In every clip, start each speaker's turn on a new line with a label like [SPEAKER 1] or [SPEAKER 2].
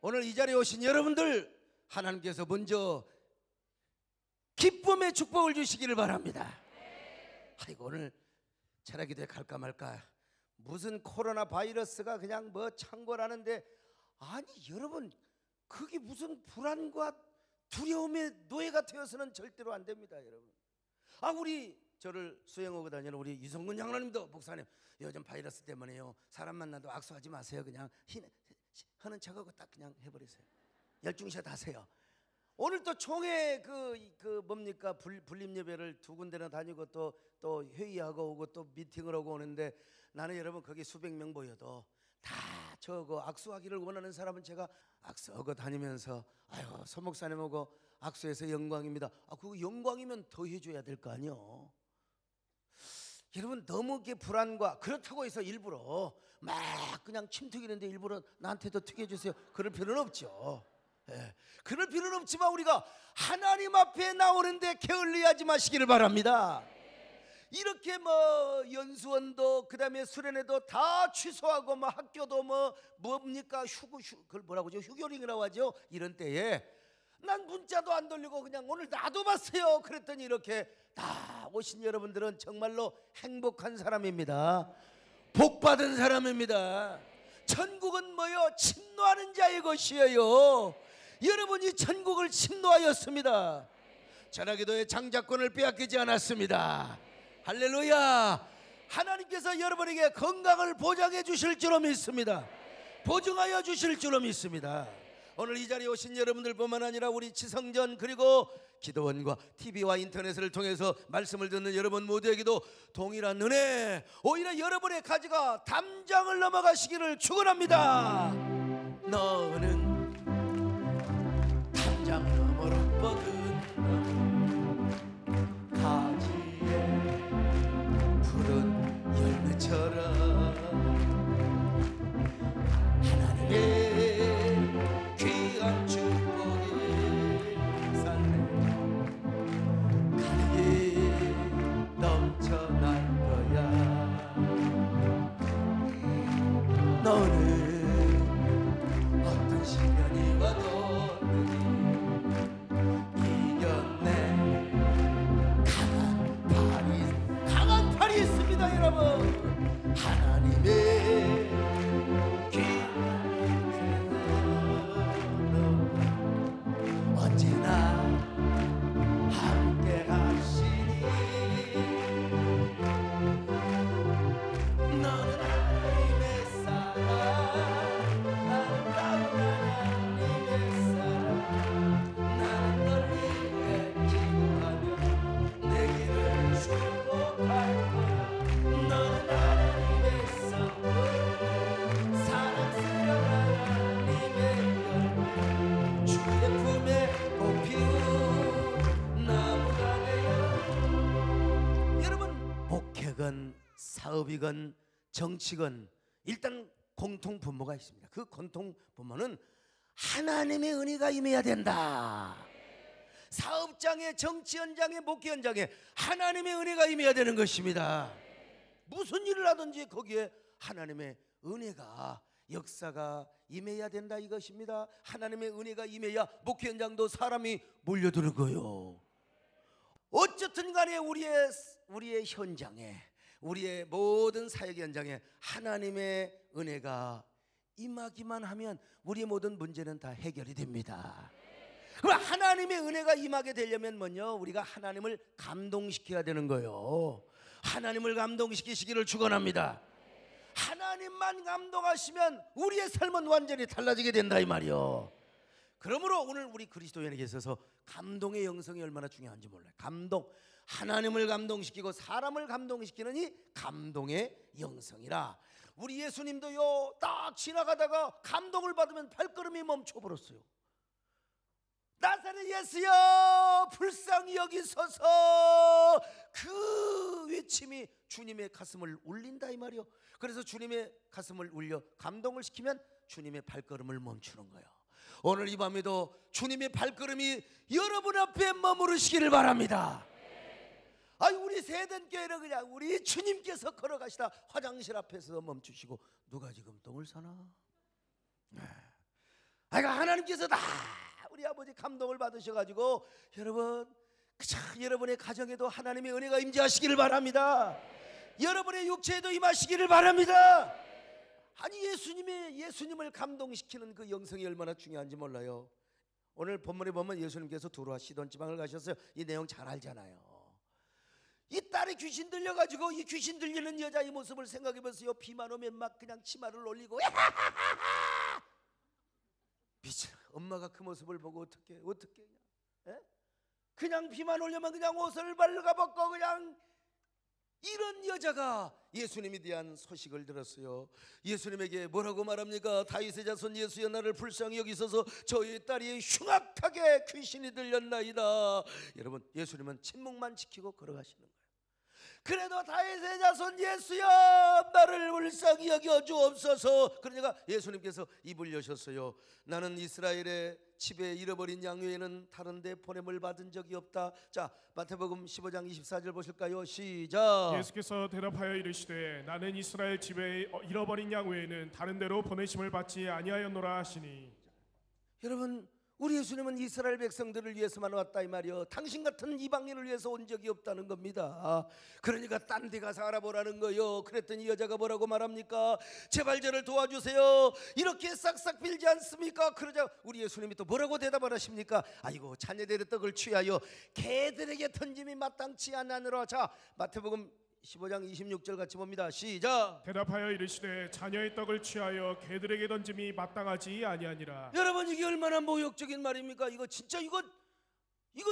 [SPEAKER 1] 오늘 이 자리에 오신 여러분들 하나님께서 먼저 기쁨의 축복을 주시기를 바랍니다. 아이고, 오늘 철학기도에 갈까 말까, 무슨 코로나 바이러스가 그냥 뭐 창궐하는데, 아니 여러분, 그게 무슨 불안과 두려움의 노예가 되어서는 절대로 안 됩니다. 여러분, 우리 저를 수행하고 다니는 우리 유성근 장로님도, 목사님 요즘 바이러스 때문에요, 사람 만나도 악수하지 마세요. 그냥 하는 척하고 딱 그냥 해버리세요. 열중샷 하세요. 오늘 또 총회 뭡니까, 불림 예배를 두 군데나 다니고 또 회의하고 오고 또 미팅을 하고 오는데, 나는 여러분 거기 수백 명 모여도 다 저거 악수하기를 원하는 사람은 제가 악수하고 다니면서, 아유 서 목사님하고 악수해서 영광입니다. 그거 영광이면 더 해줘야 될 거 아니요. 여러분, 너무 불안과, 그렇다고 해서 일부러 막 그냥 침 튀기는데 일부러 나한테도 튀겨주세요, 그럴 필요는 없죠. 그럴 필요는 없지만 우리가 하나님 앞에 나오는데 게을리하지 마시기를 바랍니다. 이렇게 연수원도 그다음에 수련회도 다 취소하고 학교도 뭡니까 그걸 뭐라고 하죠? 휴교링이라고 하죠. 이런 때에 난 문자도 안 돌리고 그냥 오늘 놔둬봤어요. 그랬더니 이렇게 다 오신 여러분들은 정말로 행복한 사람입니다. 복받은 사람입니다. 천국은 뭐요? 침노하는 자의 것이에요. 여러분이 천국을 침노하였습니다. 전하기도의 장자권을 빼앗기지 않았습니다. 할렐루야. 하나님께서 여러분에게 건강을 보장해 주실 줄로 믿습니다. 보증하여 주실 줄로 믿습니다. 오늘 이 자리에 오신 여러분들뿐만 아니라 우리 지성전 그리고 기도원과 TV와 인터넷을 통해서 말씀을 듣는 여러분 모두에게도 동일한 은혜, 오히려 여러분의 가지가 담장을 넘어가시기를 축원합니다. 너는 담장 너머로 뻗은 가지에 푸른 열매처럼 하나님의 귀한 축복이 가득히 넘쳐날 거야. 너는 어떤 시련이 와도 이겨내. 강한 팔이 있습니다. 여러분, 하나님의 언제나 함께 하시니. 너는 하나님의 사랑, 아름다운 하나님의 사랑. 나는 널 위해 기도하며 내 길을 축복할 거야. 너는 하나님의 선물, 사랑스러운 하나님의 열매, 주의 품에 꽃피운 나무가 되어. 여러분, 목회건 사업이건 정치건 일단 공통 분모가 있습니다. 그 공통 분모는 하나님의 은혜가 임해야 된다. 사업장에, 정치 현장에, 목회 현장에 하나님의 은혜가 임해야 되는 것입니다. 무슨 일을 하든지 거기에 하나님의 은혜가, 역사가 임해야 된다 이것입니다. 하나님의 은혜가 임해야 목회 현장도 사람이 몰려드는 거요. 어쨌든 간에 우리의 현장에, 우리의 모든 사역 현장에 하나님의 은혜가 임하기만 하면 우리의 모든 문제는 다 해결이 됩니다. 그럼 하나님의 은혜가 임하게 되려면 뭐냐? 우리가 하나님을 감동시켜야 되는 거예요. 하나님을 감동시키시기를 축원합니다. 하나님만 감동하시면 우리의 삶은 완전히 달라지게 된다 이 말이요. 그러므로 오늘 우리 그리스도인에게 있어서 감동의 영성이 얼마나 중요한지 몰라요. 감동, 하나님을 감동시키고 사람을 감동시키는 이 감동의 영성이라. 우리 예수님도요, 딱 지나가다가 감동을 받으면 발걸음이 멈춰버렸어요. 나사렛 예수여 불쌍히 여기소서, 그 외침이 주님의 가슴을 울린다 이 말이요. 그래서 주님의 가슴을 울려 감동을 시키면 주님의 발걸음을 멈추는 거예요. 오늘 이 밤에도 주님의 발걸음이 여러분 앞에 머무르시기를 바랍니다. 우리 세den교회는 그냥 우리 주님께서 걸어가시다 화장실 앞에서 멈추시고 누가 지금 똥을 싸나? 하나님께서 다 우리 아버지 감동을 받으셔가지고 여러분 그저 여러분의 가정에도 하나님의 은혜가 임재하시기를 바랍니다. 여러분의 육체에도 임하시기를 바랍니다. 아니 예수님을 감동시키는 그 영성이 얼마나 중요한지 몰라요. 오늘 본문에 보면 예수님께서 두루와 시돈 지방을 가셨어요. 이 내용 잘 알잖아요. 이 딸이 귀신 들려가지고 이 귀신 들리는 여자의 모습을 생각해보세요. 비만 오면 막 그냥 치마를 올리고 미쳐. 엄마가 그 모습을 보고 어떻게 그냥 비만 오려면 그냥 옷을 발라벗고 그냥 이런 여자가 예수님에 대한 소식을 들었어요. 예수님에게 뭐라고 말합니까? 다윗의 자손 예수여 나를 불쌍히 여기소서 저희 딸이 흉악하게 귀신이 들렸나이다. 여러분 예수님은 침묵만 지키고 걸어가시는 거예요. 그래도 다윗의 자손 예수여 나를 불쌍히 여겨 주옵소서. 그러니까 예수님께서 입을 여셨어요. 나는 이스라엘의 집에 잃어버린 양 외에는 다른 데 보냄을 받은 적이 없다. 자 마태복음 15장 24절 보실까요? 시작.
[SPEAKER 2] 예수께서 대답하여 이르시되 나는 이스라엘 집에 잃어버린 양 외에는 다른 데로 보내심을 받지 아니하였노라 하시니.
[SPEAKER 1] 여러분 우리 예수님은 이스라엘 백성들을 위해서만 왔다 이 말이요. 당신 같은 이방인을 위해서 온 적이 없다는 겁니다. 그러니까 딴 데 가서 알아보라는 거요. 그랬더니 여자가 뭐라고 말합니까? 제발 저를 도와주세요. 이렇게 싹싹 빌지 않습니까? 그러자 우리 예수님이 또 뭐라고 대답을 하십니까? 아이고 자녀들의 떡을 취하여 개들에게 던짐이 마땅치 않으노라. 자 마태복음 15장 26절 같이 봅니다. 시작.
[SPEAKER 2] 대답하여 이르시되 자녀의 떡을 취하여 개들에게 던짐이 마땅하지 아니하니라.
[SPEAKER 1] 여러분 이게 얼마나 모욕적인 말입니까? 이거 진짜 이건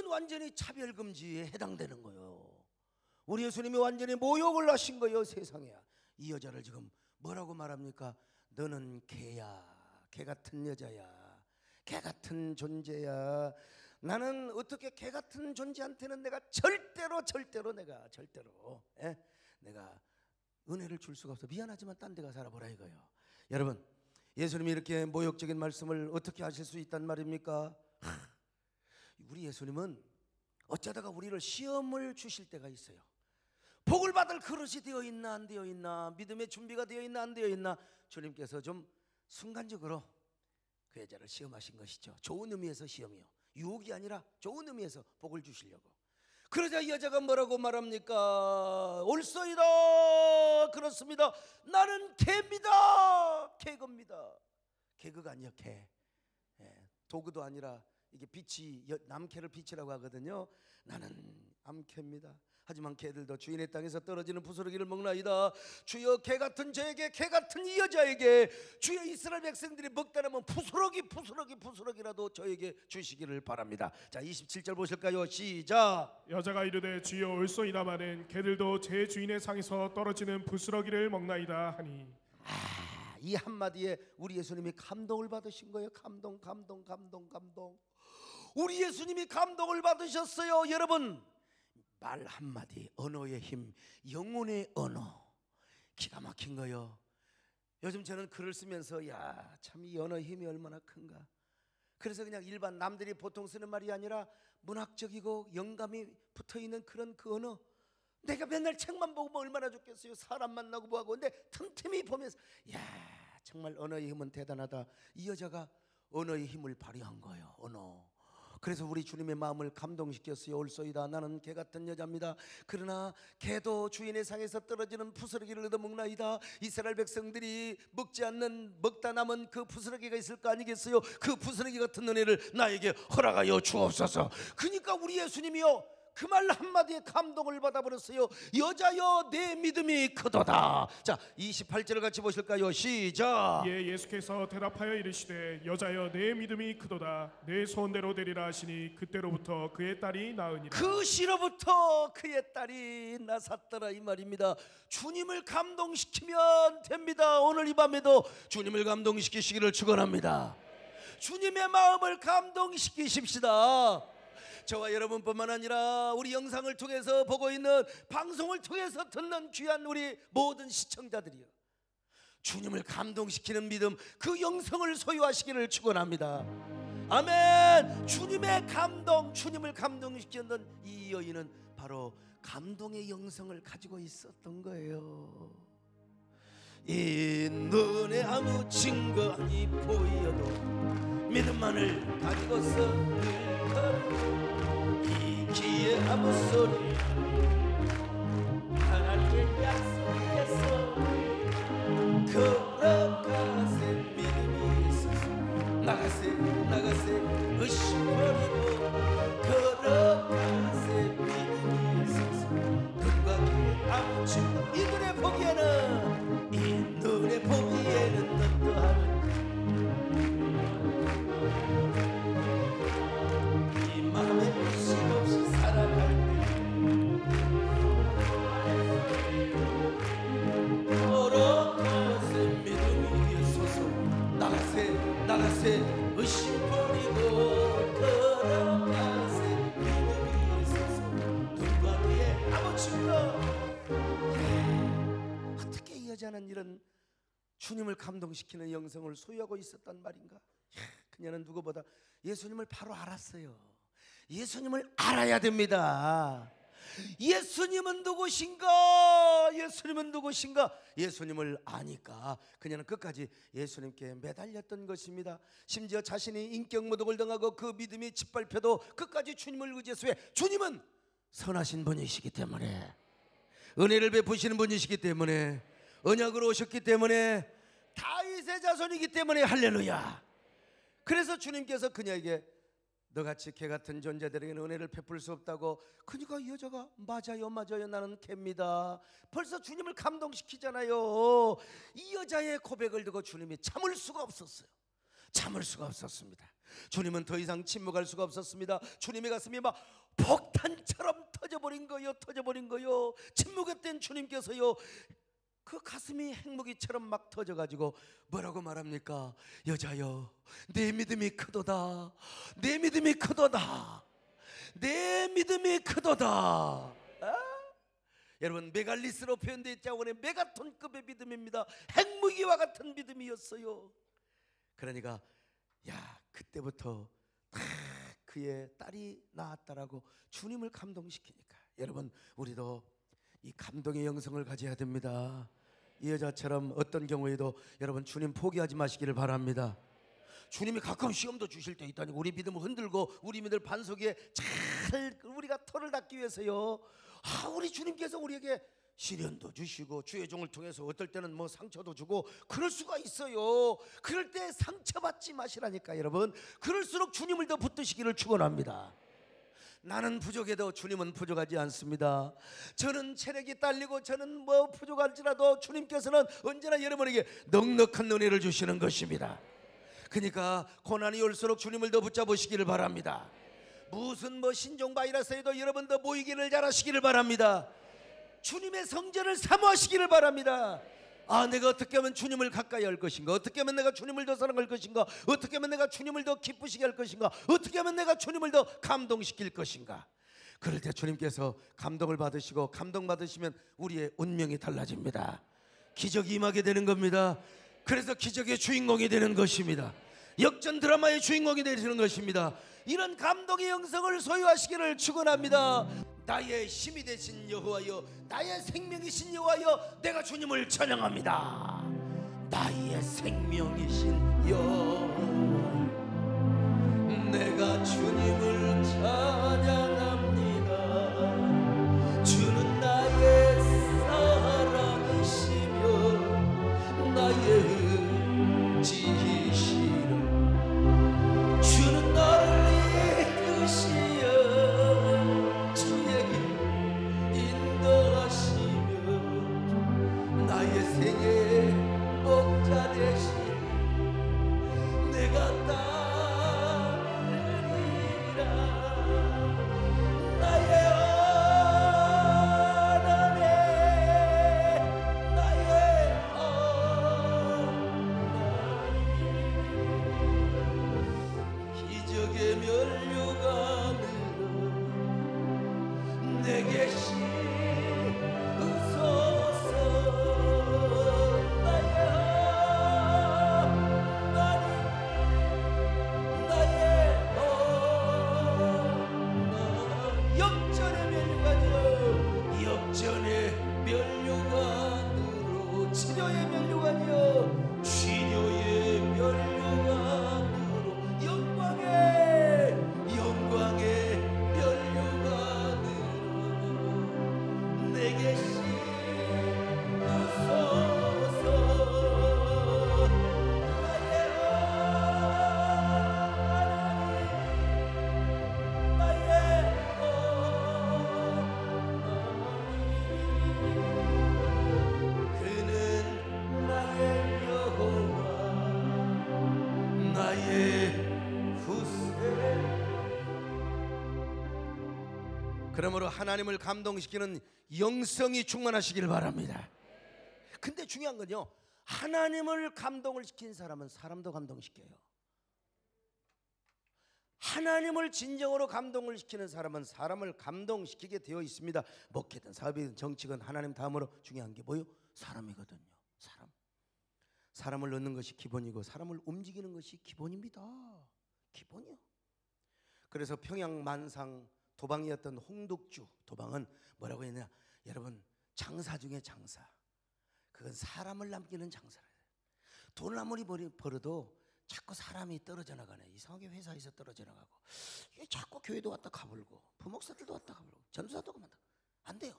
[SPEAKER 1] 완전히 차별금지에 해당되는 거예요. 우리 예수님이 완전히 모욕을 하신 거예요. 세상에. 이 여자를 지금 뭐라고 말합니까? 너는 개야. 개 같은 여자야. 개 같은 존재야. 나는 어떻게 개 같은 존재한테는 내가 절대로 내가 은혜를 줄 수가 없어. 미안하지만 딴 데 가서 살아보라 이거예요. 여러분 예수님이 이렇게 모욕적인 말씀을 어떻게 하실 수 있단 말입니까? 우리 예수님은 어쩌다가 우리를 시험을 주실 때가 있어요. 복을 받을 그릇이 되어 있나 안 되어 있나, 믿음의 준비가 되어 있나 안 되어 있나, 주님께서 좀 순간적으로 그 여자를 시험하신 것이죠. 좋은 의미에서 시험이요, 유혹이 아니라 좋은 의미에서 복을 주시려고. 그러자 이 여자가 뭐라고 말합니까? 옳소이다. 그렇습니다. 나는 개입니다. 개그입니다. 개그가 아니야 개. 도구도 아니라 이게 빛이 남캐를 빛이라고 하거든요. 나는 암캐입니다. 하지만 개들도 주인의 땅에서 떨어지는 부스러기를 먹나이다. 주여 개같은 저에게, 개같은 이 여자에게 주여 이스라엘 백성들이 먹다라면 부스러기라도 저에게 주시기를 바랍니다. 자 27절 보실까요? 시작.
[SPEAKER 2] 여자가 이르되 주여 옳소이다마는 개들도 제 주인의 상에서 떨어지는 부스러기를 먹나이다 하니.
[SPEAKER 1] 이 한마디에 우리 예수님이 감동을 받으신 거예요. 감동. 우리 예수님이 감동을 받으셨어요. 여러분 말 한마디, 언어의 힘, 영혼의 언어, 기가 막힌 거요. 요즘 저는 글을 쓰면서 야, 참 이 언어의 힘이 얼마나 큰가. 그래서 그냥 일반 남들이 보통 쓰는 말이 아니라 문학적이고 영감이 붙어있는 그런 그 언어. 내가 맨날 책만 보고 뭐 얼마나 좋겠어요. 사람 만나고 뭐하고. 근데 틈틈이 보면서 야, 정말 언어의 힘은 대단하다. 이 여자가 언어의 힘을 발휘한 거예요. 언어. 그래서 우리 주님의 마음을 감동시켰어요. 옳소이다. 나는 개 같은 여자입니다. 그러나 개도 주인의 상에서 떨어지는 부스러기를 얻어먹나이다. 이스라엘 백성들이 먹지 않는, 먹다 남은 그 부스러기가 있을 거 아니겠어요? 그 부스러기 같은 은혜를 나에게 허락하여 주옵소서. 그러니까 우리 예수님이요, 그 말 한마디에 감동을 받아버렸어요. 여자여 내 믿음이 크도다. 자 28절을 같이 보실까요? 시작.
[SPEAKER 2] 예, 예수께서 대답하여 이르시되 여자여 내 믿음이 크도다. 내 소원대로 되리라 하시니 그때로부터 그의 딸이 나으니라.
[SPEAKER 1] 그 시로부터 그의 딸이 나섰더라 이 말입니다. 주님을 감동시키면 됩니다. 오늘 이 밤에도 주님을 감동시키시기를 축원합니다. 주님의 마음을 감동시키십시다. 저와 여러분뿐만 아니라 우리 영상을 통해서 보고 있는, 방송을 통해서 듣는 귀한 우리 모든 시청자들이요, 주님을 감동시키는 믿음, 그 영성을 소유하시기를 축원합니다. 아멘. 주님의 감동, 주님을 감동시켰던 이 여인은 바로 감동의 영성을 가지고 있었던 거예요. 이 눈에 아무 증거 아니 보여도 믿음만을 가지고서 늘 걸음 이 귀의 아무 소리 하나님의 약속에서 걸어가세 믿음이 있어서 나가세 의심 버리고 걸어가세 믿음이 있어서 눈과 귀에 아무 증거 이 눈에 보기에는 어떠하는 이 마음에 의심 없이 살아갈 때 걸어가세 믿음이 있어서 나가세 의심 버리고 걸어가세 믿음이 있어서 눈과 귀에 아무 증거. 어떻게 이 여자는 이런 주님을 감동시키는 영성을 소유하고 있었단 말인가? 그녀는 누구보다 예수님을 바로 알았어요. 예수님을 알아야 됩니다. 예수님은 누구신가? 예수님을 아니까 그녀는 끝까지 예수님께 매달렸던 것입니다. 심지어 자신이 인격모독을 당하고 그 믿음이 짓밟혀도 끝까지 주님을 의지해서 왜? 주님은 선하신 분이시기 때문에, 은혜를 베푸시는 분이시기 때문에, 언약으로 오셨기 때문에, 다윗의 자손이기 때문에. 할렐루야. 그래서 주님께서 그녀에게 너같이 개 같은 존재들에게는 은혜를 베풀 수 없다고. 그러니까 이 여자가 맞아요 나는 개입니다. 벌써 주님을 감동시키잖아요. 이 여자의 고백을 듣고 주님이 참을 수가 없었습니다. 주님은 더 이상 침묵할 수가 없었습니다. 주님의 가슴이 막 폭탄처럼 터져버린 거요. 침묵했던 주님께서요, 그 가슴이 핵무기처럼 막 터져가지고 뭐라고 말합니까? 여자여, 내 믿음이 크도다. 여러분, 메갈리스로 표현되어 있지 않고 메가톤급의 믿음입니다. 핵무기와 같은 믿음이었어요. 그러니까 그때부터 다 그의 딸이 나았다라고 주님을 감동시키니까, 여러분, 우리도 이 감동의 영성을 가져야 됩니다. 이 여자처럼 어떤 경우에도 여러분 주님 포기하지 마시기를 바랍니다. 주님이 가끔 시험도 주실 때 있다니까. 우리 믿음을 흔들고 우리 믿음 반석 위에 잘 우리가 터를 닦기 위해서요, 우리 주님께서 우리에게 시련도 주시고 주의 종을 통해서 어떨 때는 상처도 주고 그럴 수가 있어요. 그럴 때 상처받지 마시라니까. 여러분, 그럴수록 주님을 더 붙드시기를 축원합니다. 나는 부족해도 주님은 부족하지 않습니다. 저는 체력이 딸리고 저는 부족할지라도 주님께서는 언제나 여러분에게 넉넉한 은혜를 주시는 것입니다. 그러니까 고난이 올수록 주님을 더 붙잡으시기를 바랍니다. 무슨 신종 바이러스에도 여러분 더 모이기를 잘하시기를 바랍니다. 주님의 성전을 사모하시기를 바랍니다. 내가 어떻게 하면 주님을 가까이 할 것인가? 어떻게 하면 내가 주님을 더 사랑할 것인가? 어떻게 하면 내가 주님을 더 기쁘시게 할 것인가? 어떻게 하면 내가 주님을 더 감동시킬 것인가? 그럴 때 주님께서 감동을 받으시고, 감동 받으시면 우리의 운명이 달라집니다. 기적이 임하게 되는 겁니다. 그래서 기적의 주인공이 되는 것입니다. 역전 드라마의 주인공이 되시는 것입니다. 이런 감동의 영성을 소유하시기를 축원합니다. 나의 힘이 되신 여호와여, 나의 생명이신 여호와여, 내가 주님을 찬양합니다. 나의 생명이신 여호와여, 내가 주님을 찬양합니다. 주는 나의 사랑이시며 나의 지시라. 주는 나를 이끄시어 주의 길 인도하시며 나의 생의 목자 되시니 내가 따르리라. 그러므로 하나님을 감동시키는 영성이 충만하시길 바랍니다. 근데 중요한 건요, 하나님을 감동을 시킨 사람은 사람도 감동시켜요. 하나님을 진정으로 감동을 시키는 사람은 사람을 감동시키게 되어 있습니다. 목회든 사업이든 정치든 하나님 다음으로 중요한 게 뭐요? 사람이거든요. 사람을 넣는 것이 기본이고 사람을 움직이는 것이 기본입니다. 기본이요. 그래서 평양 만상 도방이었던 홍덕주 도방은 뭐라고 했냐? 여러분, 장사 중에 장사. 그건 사람을 남기는 장사래요. 돈을 아무리 벌어도 자꾸 사람이 떨어져 나가네. 이상하게 회사에서 떨어져 나가고, 자꾸 교회도 왔다 가불고, 부목사들도 왔다 가불고, 전도사도 그만다. 안 돼요.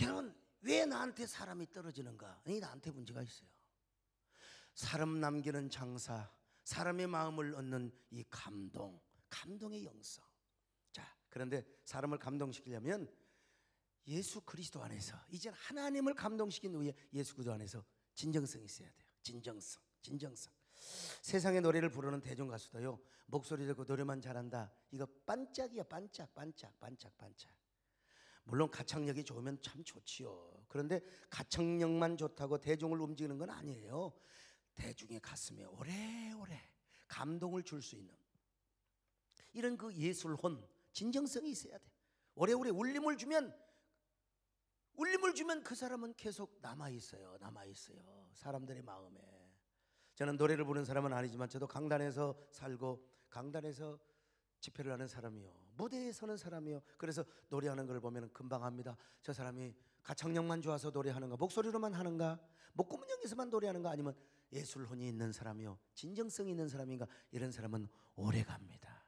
[SPEAKER 1] 여러분, 왜 나한테 사람이 떨어지는가? 나한테 문제가 있어요. 사람 남기는 장사, 사람의 마음을 얻는 이 감동의 영성. 자, 그런데 사람을 감동시키려면 예수 그리스도 안에서, 이제 하나님을 감동시킨 후에 예수 그리스도 안에서 진정성이 있어야 돼요. 진정성. 세상의 노래를 부르는 대중 가수도요, 목소리 듣고 노래만 잘한다, 이거 반짝이야. 반짝. 물론 가창력이 좋으면 참 좋지요. 그런데 가창력만 좋다고 대중을 움직이는 건 아니에요. 대중의 가슴에 오래오래 감동을 줄 수 있는 이런 그 예술혼, 진정성이 있어야 돼. 오래오래 울림을 주면 그 사람은 계속 남아있어요. 사람들의 마음에. 저는 노래를 부르는 사람은 아니지만 저도 강단에서 살고 강단에서 집회를 하는 사람이요, 무대에 서는 사람이요. 그래서 노래하는 걸 보면 금방 압니다. 저 사람이 가창력만 좋아서 노래하는가, 목소리로만 하는가, 목구멍에서만 노래하는가, 아니면 예술혼이 있는 사람이요, 진정성이 있는 사람인가. 이런 사람은 오래갑니다.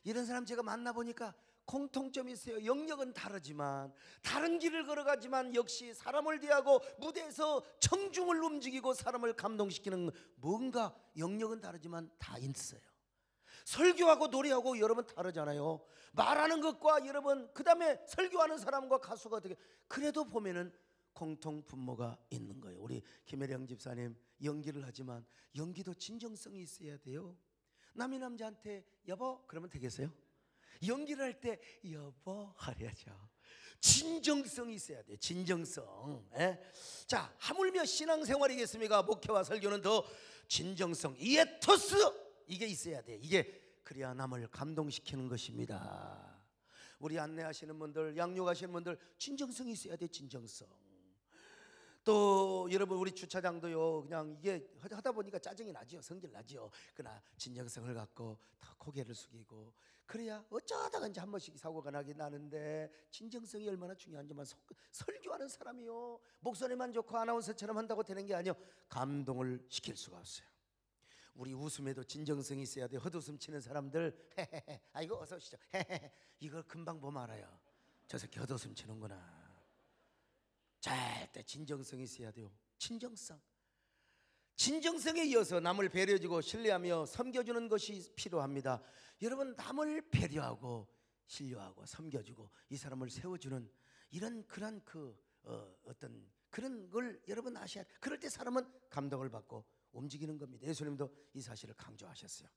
[SPEAKER 1] 이런 사람 제가 만나보니까 공통점이 있어요. 영역은 다르지만, 다른 길을 걸어가지만 역시 사람을 대하고 무대에서 청중을 움직이고 사람을 감동시키는 뭔가 영역은 다르지만 다 있어요. 설교하고 노래하고 여러분 다르잖아요. 말하는 것과 여러분, 그 다음에 설교하는 사람과 가수가 어떻게, 그래도 보면은 공통 분모가 있는 거예요. 우리 김혜령 집사님 연기를 하지만 연기도 진정성이 있어야 돼요. 남이 남자한테 여보 그러면 되겠어요? 연기를 할 때 여보 하려죠. 진정성이 있어야 돼요. 진정성. 자, 하물며 신앙생활이겠습니까? 목회와 설교는 더 진정성, 이에토스, 이게 있어야 돼. 이게 그래야 남을 감동시키는 것입니다. 우리 안내하시는 분들, 양육하시는 분들, 진정성이 있어야 돼. 진정성. 또 여러분, 우리 주차장도요, 그냥 이게 하다 보니까 짜증이 나지요. 성질 나지요. 그러나 진정성을 갖고 더 고개를 숙이고, 그래야 어쩌다가 이제 한 번씩 사고가 나긴 나는데, 진정성이 얼마나 중요한지만, 설교하는 사람이요, 목소리만 좋고 아나운서처럼 한다고 되는 게 아니요, 감동을 시킬 수가 없어요. 우리 웃음에도 진정성이 있어야 돼. 헛웃음 치는 사람들, 헤헤헤, 아이고 어서 오시죠, 헤헤헤, 이걸 금방 보면 알아요. 저 새끼 헛웃음 치는구나. 절대 진정성이 있어야 돼요. 진정성에 이어서 남을 배려해주고 신뢰하며 섬겨주는 것이 필요합니다. 여러분, 남을 배려하고 신뢰하고 섬겨주고 이 사람을 세워주는 이런 그런 어떤 그런 걸 여러분 아셔야 돼요. 그럴 때 사람은 감동을 받고 움직이는 겁니다. 예수님도 이 사실을 강조하셨어요.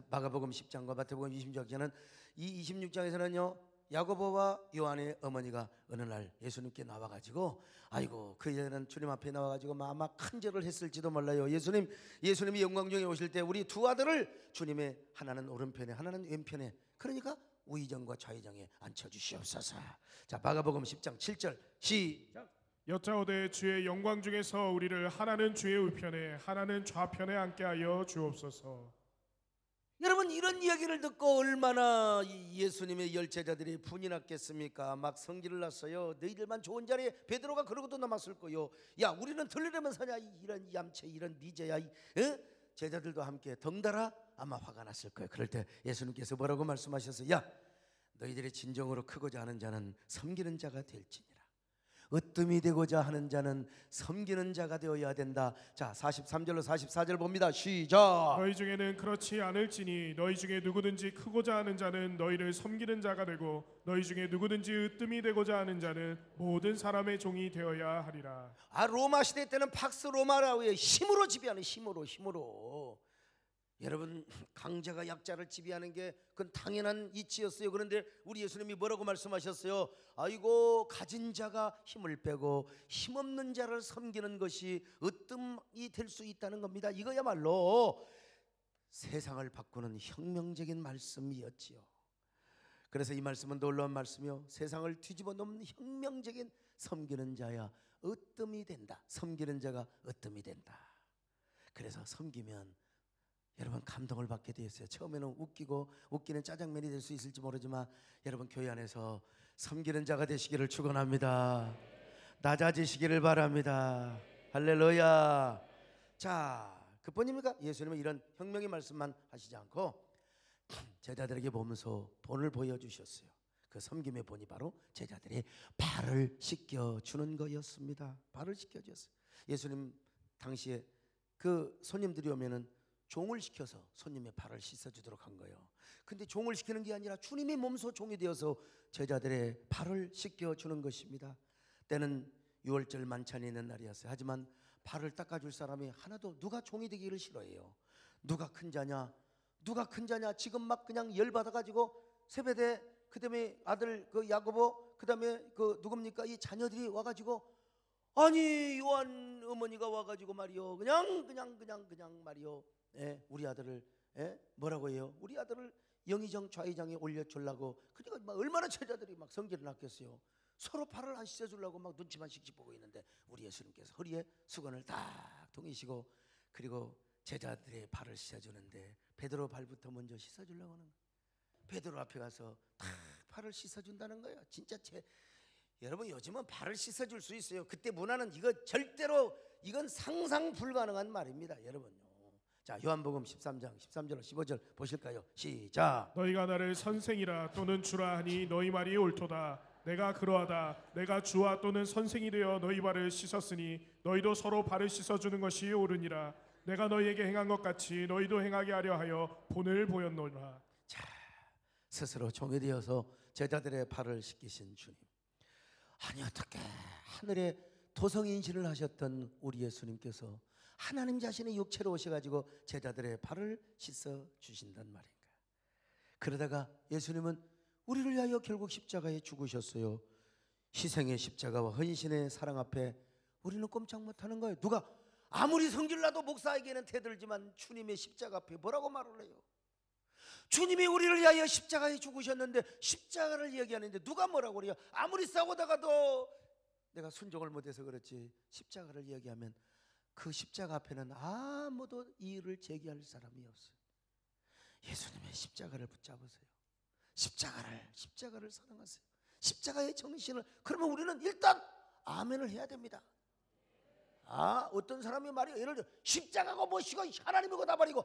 [SPEAKER 1] 마가복음 10장과 마태복음 26장은, 이 26장에서는요, 야고보와 요한의 어머니가 어느 날 예수님께 나와가지고, 아이고 그 여자는 주님 앞에 나와가지고 아마 큰 절을 했을지도 몰라요. 예수님이 영광 중에 오실 때 우리 두 아들을 주님의 하나는 오른편에 하나는 왼편에, 그러니까 우의정과 좌의정에 앉혀주시옵소서. 자, 마가복음 10장 7절 시작.
[SPEAKER 2] 여짜오되 주의 영광 중에서 우리를 하나는 주의 우편에 하나는 좌편에 앉게 하여 주옵소서.
[SPEAKER 1] 여러분, 이런 이야기를 듣고 얼마나 예수님의 열제자들이 분이 났겠습니까? 막 성질을 났어요. 너희들만 좋은 자리에, 베드로가 그러고도 남았을 거요. 야, 우리는 들리려면 사냐, 이런 얌체, 이런 미제야. 제자들도 함께 덩달아 아마 화가 났을 거예요. 그럴 때 예수님께서 뭐라고 말씀하셨어요? 야, 너희들의 진정으로 크고자 하는 자는 섬기는 자가 될지니라. 으뜸이 되고자 하는 자는 섬기는 자가 되어야 된다. 자, 43절로 44절 봅니다. 시작.
[SPEAKER 2] 너희 중에는 그렇지 않을지니 너희 중에 누구든지 크고자 하는 자는 너희를 섬기는 자가 되고 너희 중에 누구든지 으뜸이 되고자 하는 자는 모든 사람의 종이 되어야 하리라.
[SPEAKER 1] 로마 시대 때는 팍스 로마라고 해요. 힘으로 지배하는, 힘으로. 여러분, 강자가 약자를 지배하는 게 그건 당연한 이치였어요. 그런데 우리 예수님이 뭐라고 말씀하셨어요? 아이고, 가진 자가 힘을 빼고 힘없는 자를 섬기는 것이 으뜸이 될 수 있다는 겁니다. 이거야말로 세상을 바꾸는 혁명적인 말씀이었지요. 그래서 이 말씀은 놀라운 말씀이요, 세상을 뒤집어 놓는 혁명적인 섬기는 자야 으뜸이 된다. 섬기는 자가 으뜸이 된다. 그래서 섬기면 여러분 감동을 받게 되었어요. 처음에는 웃기는 짜장면이 될 수 있을지 모르지만 여러분 교회 안에서 섬기는 자가 되시기를 축원합니다. 낮아지시기를 바랍니다. 할렐루야. 자, 그뿐입니까? 예수님은 이런 혁명의 말씀만 하시지 않고 제자들에게 보면서 본을 보여주셨어요. 그 섬김의 본이 바로 제자들이 발을 씻겨주는 거였습니다. 발을 씻겨주셨어요. 예수님 당시에 그 손님들이 오면은 종을 시켜서 손님의 발을 씻어주도록 한 거예요. 근데 종을 시키는 게 아니라 주님의 몸소 종이 되어서 제자들의 발을 씻겨주는 것입니다. 때는 6월절 만찬이 있는 날이었어요. 하지만 발을 닦아줄 사람이 하나도, 누가 종이 되기를 싫어해요. 누가 큰 자냐, 지금 막 그냥 열받아가지고 세베대, 그 다음에 아들 그 야고보, 그 다음에 그 누굽니까, 이 자녀들이 와가지고, 아니 요한 어머니가 와가지고 말이요, 그냥 말이요, 우리 아들을 뭐라고 해요? 우리 아들을 영의정 좌의정에 올려주려고. 그러니까 막 얼마나 제자들이 막 성질을 났겠어요. 서로 발을 안 씻어주려고 막 눈치만 씩씩 보고 있는데 우리 예수님께서 허리에 수건을 딱 동이시고 그리고 제자들의 발을 씻어주는데 베드로 발부터 먼저 씻어주려고 하는 거예요. 베드로 앞에 가서 탁 발을 씻어준다는 거예요. 진짜 여러분 요즘은 발을 씻어줄 수 있어요. 그때 문화는 이거 절대로, 이건 상상 불가능한 말입니다, 여러분요. 자, 요한복음 13장 13절로 15절 보실까요? 시작.
[SPEAKER 2] 너희가 나를 선생이라 또는 주라 하니 너희 말이 옳도다. 내가 그러하다. 내가 주와 또는 선생이 되어 너희 발을 씻었으니 너희도 서로 발을 씻어주는 것이 옳으니라. 내가 너희에게 행한 것 같이 너희도 행하게 하려 하여 본을 보였노라.
[SPEAKER 1] 자, 스스로 종이 되어서 제자들의 발을 씻기신 주님. 아니 어떻게 하늘에 도성인신을 하셨던 우리 예수님께서 하나님 자신의 육체로 오셔가지고 제자들의 발을 씻어 주신단 말인가. 그러다가 예수님은 우리를 위하여 결국 십자가에 죽으셨어요. 희생의 십자가와 헌신의 사랑 앞에 우리는 꼼짝 못하는 거예요. 누가 아무리 성질나도 목사에게는 대들지만 주님의 십자가 앞에 뭐라고 말을 해요? 주님이 우리를 위하여 십자가에 죽으셨는데 십자가를 얘기하는데 누가 뭐라고 그래요? 아무리 싸우다가도 내가 순종을 못해서 그렇지 십자가를 얘기하면 그 십자가 앞에는 아무도 이의를 제기할 사람이 없어요. 예수님의 십자가를 붙잡으세요. 십자가를 사랑하세요. 십자가의 정신을. 그러면 우리는 일단 아멘을 해야 됩니다. 어떤 사람이 말이요, 예를 들어 십자가가 뭐시고 하나님이고 나발이고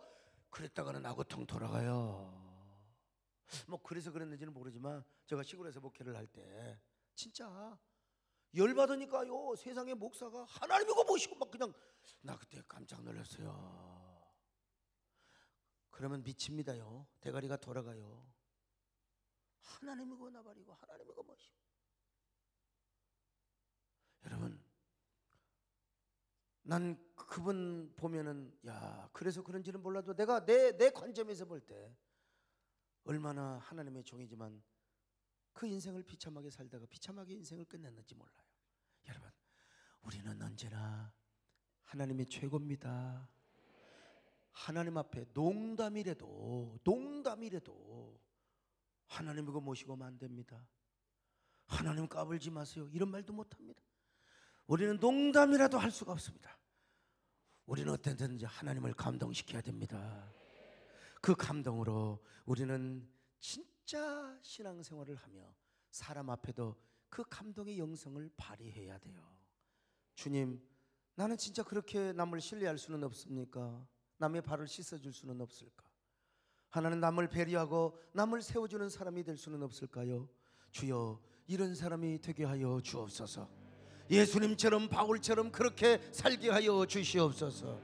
[SPEAKER 1] 그랬다가는 아구통 돌아가요. 뭐 그래서 그랬는지는 모르지만 제가 시골에서 목회를 할 때 진짜 열받으니까요, 세상의 목사가 하나님이고 뭐시고 막 그냥, 나 그때 깜짝 놀랐어요. 그러면 미칩니다요. 대가리가 돌아가요. 하나님이고 나발이고 하나님이고 뭐시고. 여러분, 난 그분 보면은 그래서 그런지는 몰라도 내가 내 관점에서 볼 때 얼마나 하나님의 종이지만 그 인생을 비참하게 살다가 비참하게 인생을 끝냈는지 몰라요. 여러분, 우리는 언제나 하나님의 최고입니다. 하나님 앞에 농담이라도 하나님이고 모시고만 안 됩니다. 하나님 까불지 마세요, 이런 말도 못합니다. 우리는 농담이라도 할 수가 없습니다. 우리는 어떻게든지 하나님을 감동시켜야 됩니다. 그 감동으로 우리는 진짜 신앙생활을 하며 사람 앞에도 그 감동의 영성을 발휘해야 돼요. 주님, 나는 진짜 그렇게 남을 신뢰할 수는 없습니까? 남의 발을 씻어줄 수는 없을까? 하나는 남을 배려하고 남을 세워주는 사람이 될 수는 없을까요? 주여, 이런 사람이 되게 하여 주옵소서. 예수님처럼 바울처럼 그렇게 살게 하여 주시옵소서.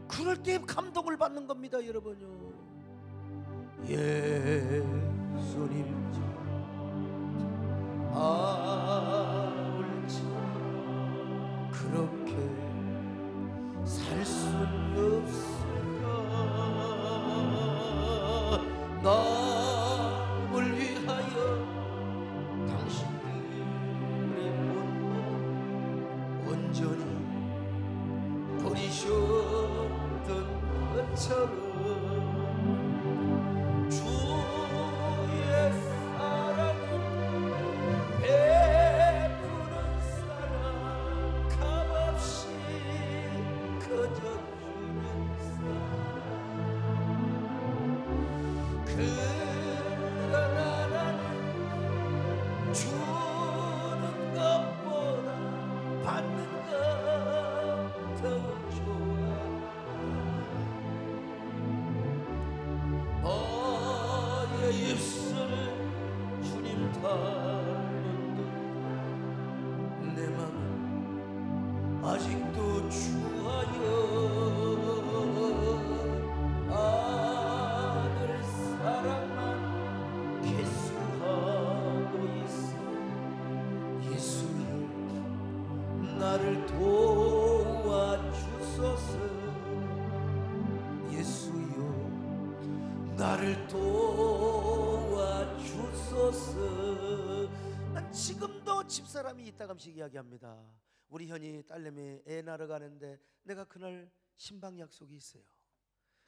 [SPEAKER 1] 그럴 때 감동을 받는 겁니다, 여러분요. 예수님처럼 바울처럼 그렇게 살 수는 없을까? 나를 위하여 당신들의 온전히 버리셨던 것처럼 주의 사랑은 베푸는 사랑 값없이 커져주는 사랑. 그러나 나는 주는 것보다 받는 것 더 좋아. 나의 입술을 주님 닮은 듯 내 맘은 아직도 주하여 아들 사랑만 계수하고 있어. 예수님 나를 도와주소서. 예수여 나를 도와주소서. 난 지금도 집사람이 이따금씩 이야기합니다. 우리 현이 딸내미 애 낳으러 가는데 내가 그날 신방 약속이 있어요.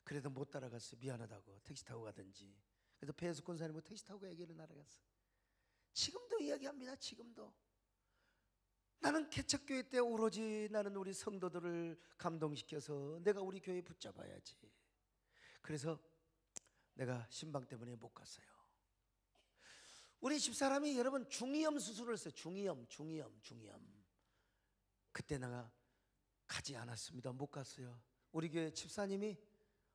[SPEAKER 1] 그래도 못 따라갔어. 미안하다고 택시 타고 가든지. 그래서 배에서 권사님하고 택시 타고 애기를 날아갔어. 지금도 이야기합니다. 지금도 나는 개척교회 때 오로지 나는 우리 성도들을 감동시켜서 내가 우리 교회 붙잡아야지. 그래서 내가 신방 때문에 못 갔어요. 우리 집사람이 여러분 중이염 수술을 했어요. 중이염. 그때 내가 가지 않았습니다. 못 갔어요. 우리 교회 집사님이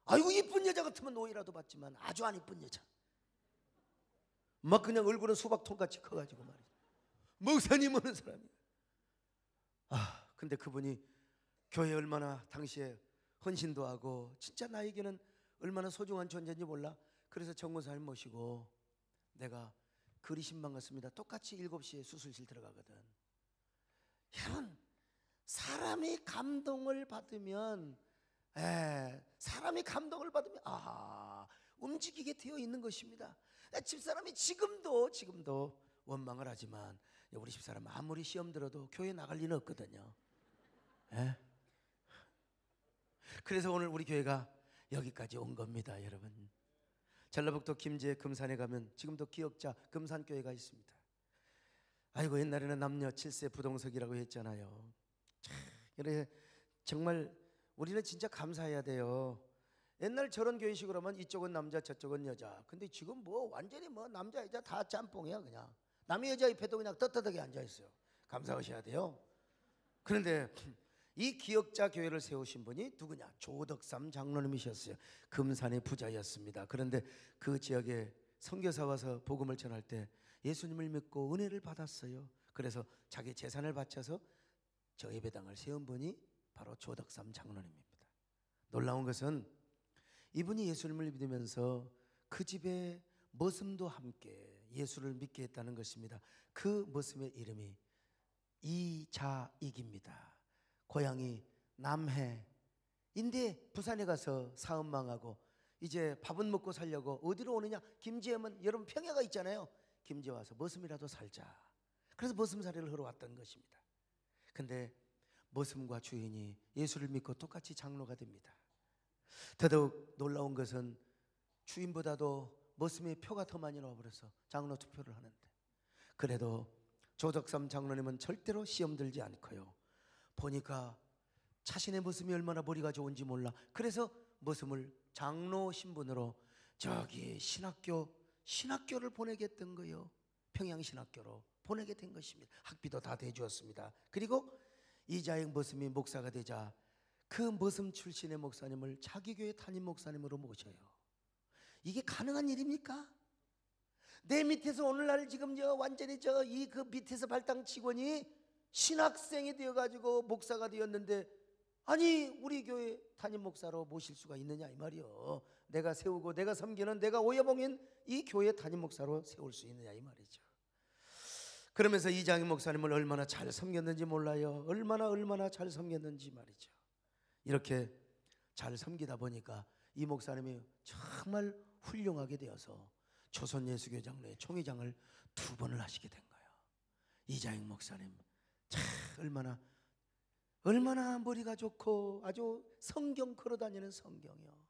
[SPEAKER 1] 아이고 이쁜 여자 같으면 노이라도 받지만 아주 안 이쁜 여자, 막 그냥 얼굴은 수박통같이 커가지고 말이야. 목사님 오는 사람이. 근데 그분이 교회 얼마나 당시에 헌신도 하고 진짜 나에게는 얼마나 소중한 존재인지 몰라. 그래서 정권사님 모시고 내가 그리 신방 갔습니다. 똑같이 7시에 수술실 들어가거든. 여러분 사람이 감동을 받으면 사람이 감동을 받으면 움직이게 되어 있는 것입니다. 집사람이 지금도 원망을 하지만 우리 집사람 아무리 시험 들어도 교회 나갈 리는 없거든요. 그래서 오늘 우리 교회가 여기까지 온 겁니다, 여러분. 전라북도 김제 금산에 가면 지금도 기억자 금산교회가 있습니다. 아이고 옛날에는 남녀 7세 부동석이라고 했잖아요. 그래 정말 우리는 진짜 감사해야 돼요. 옛날 저런 교회식으로 하면 이쪽은 남자 저쪽은 여자. 근데 지금 뭐 완전히 뭐 남자 여자 다 짬뽕이야. 그냥 남의 여자 옆에도 그냥 떳떳하게 앉아있어요. 감사하셔야 돼요. 그런데 이 기억자 교회를 세우신 분이 누구냐? 조덕삼 장로님이셨어요. 금산의 부자였습니다. 그런데 그 지역에 선교사 와서 복음을 전할 때 예수님을 믿고 은혜를 받았어요. 그래서 자기 재산을 바쳐서 저 예배당을 세운 분이 바로 조덕삼 장로님입니다. 놀라운 것은 이분이 예수님을 믿으면서 그 집에 머슴도 함께 예수를 믿게 했다는 것입니다. 그 머슴의 이름이 이자익입니다. 고향이 남해인데 부산에 가서 사업 망하고 이제 밥은 먹고 살려고 어디로 오느냐? 김제에 오면 여러분 평야가 있잖아요. 김제 와서 머슴이라도 살자. 그래서 머슴살이를 하러 왔던 것입니다. 근데 머슴과 주인이 예수를 믿고 똑같이 장로가 됩니다. 더더욱 놀라운 것은 주인보다도 머슴의 표가 더 많이 나와버려서 장로 투표를 하는데, 그래도 조덕삼 장로님은 절대로 시험 들지 않고요, 보니까 자신의 머슴이 얼마나 머리가 좋은지 몰라. 그래서 머슴을 장로 신분으로 저기 신학교를 보내게 했던 거예요. 평양신학교로 보내게 된 것입니다. 학비도 다 대주었습니다. 그리고 이자익 머슴이 목사가 되자 그 머슴 출신의 목사님을 자기 교회 담임 목사님으로 모셔요. 이게 가능한 일입니까? 내 밑에서 오늘날 지금 완전히 그 밑에서 발당 직원이 신학생이 되어가지고 목사가 되었는데 아니 우리 교회 담임 목사로 모실 수가 있느냐 이 말이요. 내가 세우고 내가 섬기는 내가 오야봉인 이 교회 담임 목사로 세울 수 있느냐 이 말이죠. 그러면서 이장희 목사님을 얼마나 잘 섬겼는지 몰라요. 얼마나 잘 섬겼는지 말이죠. 이렇게 잘 섬기다 보니까 이 목사님이 정말 훌륭하게 되어서 조선예수교 장로회 총회장을 2번을 하시게 된 거예요. 이장희 목사님 참 얼마나 머리가 좋고 아주 성경 걸어다니는 성경이요.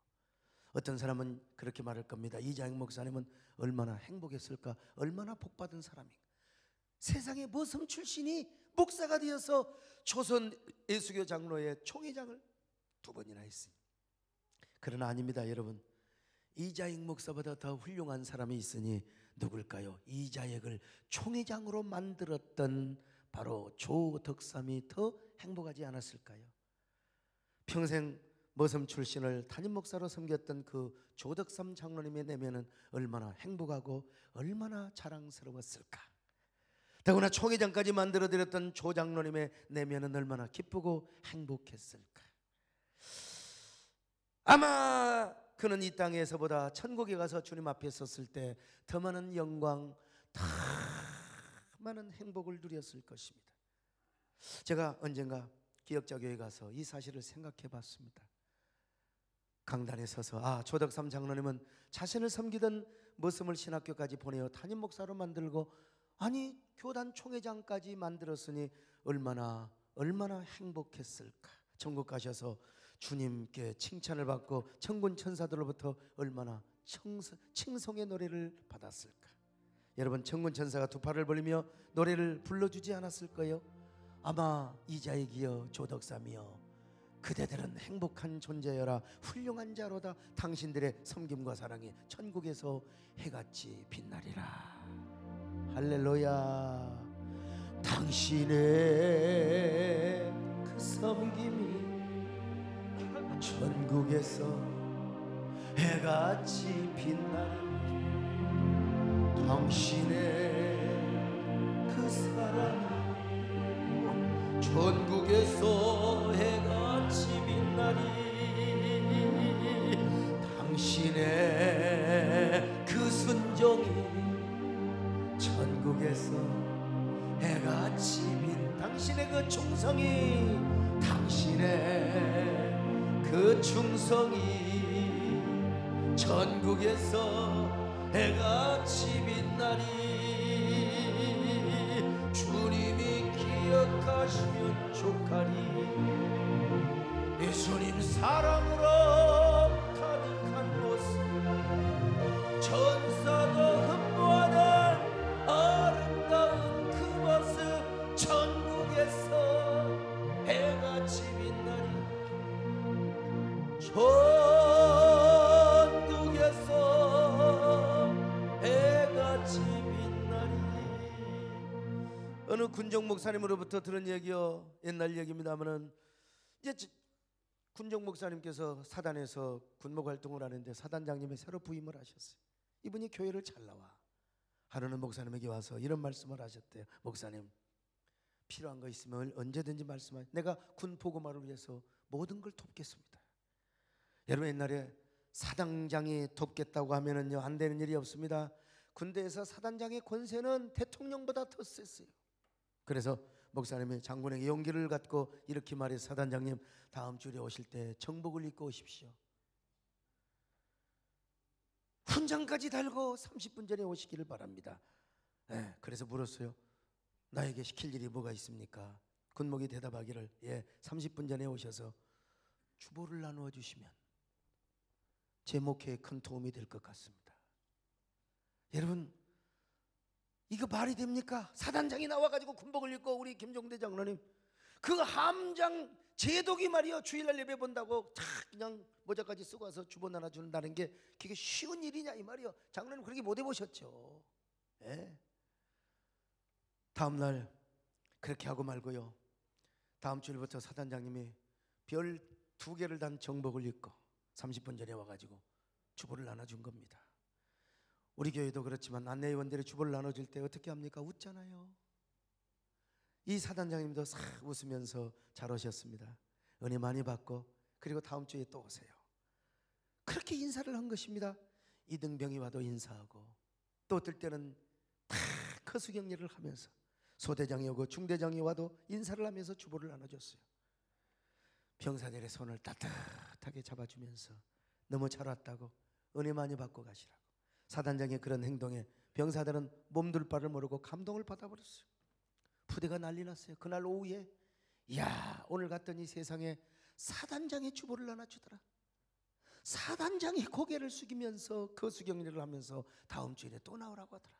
[SPEAKER 1] 어떤 사람은 그렇게 말할 겁니다. 이장희 목사님은 얼마나 행복했을까, 얼마나 복받은 사람인가. 세상에 머슴 출신이 목사가 되어서 조선 예수교 장로회 총회장을 2번이나 했으니. 그러나 아닙니다 여러분. 이자익 목사보다 더 훌륭한 사람이 있으니 누굴까요? 이자익을 총회장으로 만들었던 바로 조덕삼이 더 행복하지 않았을까요? 평생 머슴 출신을 담임 목사로 섬겼던 그 조덕삼 장로님의 내면은 얼마나 행복하고 얼마나 자랑스러웠을까. 더구나 총회장까지 만들어드렸던 조 장로님의 내면은 얼마나 기쁘고 행복했을까. 아마 그는 이 땅에서보다 천국에 가서 주님 앞에 섰을 때 더 많은 영광, 더 많은 행복을 누렸을 것입니다. 제가 언젠가 기역자교회에 가서 이 사실을 생각해 봤습니다. 강단에 서서 조덕삼 장로님은 자신을 섬기던 머슴을 신학교까지 보내어 담임 목사로 만들고 아니 교단 총회장까지 만들었으니 얼마나 행복했을까. 천국 가셔서 주님께 칭찬을 받고 천군 천사들로부터 얼마나 칭송의 노래를 받았을까. 여러분 천군 천사가 2팔을 벌리며 노래를 불러주지 않았을까요? 아마 이자익이여 조덕삼이여 그대들은 행복한 존재여라. 훌륭한 자로다. 당신들의 섬김과 사랑이 천국에서 해같이 빛나리라. 할렐루야. 당신의 그 섬김이 천국에서 해같이 빛나리. 당신의 그 사랑이 천국에서 해같이 빛나리. 당신의 그 순종이 천국에서 해같이 당신의 그 충성이 당신의 그 충성이 천국에서 해같이 빛나리. 주님이 기억하시면 족하리. 예수님 사랑으로 가득한 곳 천사도 흠모하는 아름다운 그 모습 천국에서 해같이 빛나리. 천국에서 해같이 빛나리. 어느 군정 목사님으로부터 들은 얘기요. 옛날 얘기입니다마는 이제 군정 목사님께서 사단에서 군목 활동을 하는데 사단장님이 새로 부임을 하셨어요. 이분이 교회를 잘 나와. 하루는 목사님에게 와서 이런 말씀을 하셨대요. 목사님 필요한 거 있으면 언제든지 말씀하세요. 내가 군 보고마를 위해서 모든 걸 돕겠습니다. 여러분 옛날에 사단장이 돕겠다고 하면은요 안 되는 일이 없습니다. 군대에서 사단장의 권세는 대통령보다 더 셌어요. 그래서 목사님이 장군에게 용기를 갖고 이렇게 말해서 사단장님 다음 주에 오실 때 정복을 입고 오십시오. 훈장까지 달고 30분 전에 오시기를 바랍니다. 그래서 물었어요. 나에게 시킬 일이 뭐가 있습니까? 군목이 대답하기를 30분 전에 오셔서 주보를 나누어 주시면 제 목회에 큰 도움이 될 것 같습니다. 여러분 이거 말이 됩니까? 사단장이 나와가지고 군복을 입고 우리 김종대 장로님 그 함장 제독이 말이요 주일날 예배 본다고 그냥 모자까지 쓰고 와서 주보 나눠준다는 게 그게 쉬운 일이냐 이 말이요. 장로님 그렇게 못 해보셨죠. 다음날 그렇게 하고 말고요 다음 주일부터 사단장님이 별 2개를 단 정복을 입고 30분 전에 와가지고 주보를 나눠준 겁니다. 우리 교회도 그렇지만 안내위원들이 주보를 나눠줄 때 어떻게 합니까? 웃잖아요. 이 사단장님도 싹 웃으면서 잘 오셨습니다. 은혜 많이 받고 그리고 다음 주에 또 오세요. 그렇게 인사를 한 것입니다. 이등병이 와도 인사하고 또 어떨 때는 다 거수격리를 하면서 소대장이 오고 중대장이 와도 인사를 하면서 주보를 나눠줬어요. 병사들의 손을 따뜻하게 잡아주면서 너무 잘 왔다고 은혜 많이 받고 가시라고. 사단장의 그런 행동에 병사들은 몸둘 바를 모르고 감동을 받아버렸어요. 부대가 난리 났어요. 그날 오후에 이야, 오늘 갔더니 세상에 사단장의 주보를 나눠주더라. 사단장이 고개를 숙이면서 거수격리를 하면서 다음 주일에 또 나오라고 하더라.